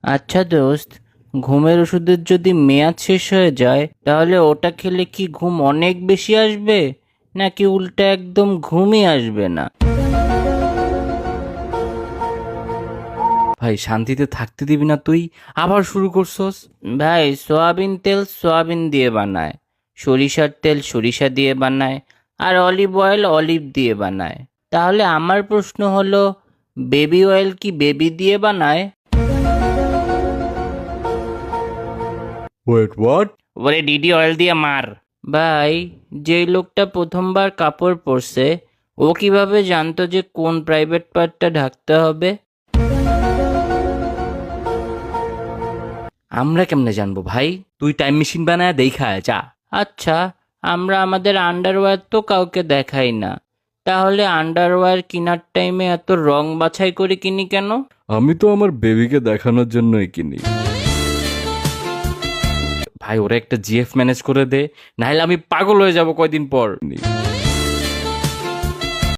আচ্ছা দোস্ত, ঘুমের ওষুধের যদি মেয়াদ শেষ হয়ে যায় তাহলে ওটা খেলে কি ঘুম অনেক বেশি আসবে, নাকি উল্টা একদম ঘুমই আসবে না? ভাই শান্তিতে থাকতে দিবি না তুই? আবার শুরু করছস? ভাই, সয়াবিন তেল সয়াবিন দিয়ে বানায়, সরিষার তেল সরিষা দিয়ে বানায়, আর অলিভ অয়েল অলিভ দিয়ে বানায়। তাহলে আমার প্রশ্ন হলো, বেবি অয়েল কি বেবি দিয়ে বানায়? Wait what? ওরে ডিডি অয়েল দিয়ে মার। ভাই, যেই লোকটা প্রথমবার কাপড় পরছে ও কিভাবে জানতো যে কোন প্রাইভেট পার্টটা ঢাকতে হবে? আমরা কেমনে জানবো ভাই? তুই টাইম মেশিন বানায় দেখা আয়, যা। আচ্ছা, আমরা আমাদের আন্ডারওয়্যার তো কাউকে দেখাই না, তাহলে আন্ডারওয়্যার কেনার টাইমে এত রং বাছাই করে কিনি কেন? আমি তো আমার বেবিকে দেখানোর জন্যই কিনি। ভাই ওরা একটা জিএফ ম্যানেজ করে দে, নাহলে আমি পাগল হয়ে যাব কয়দিন পর।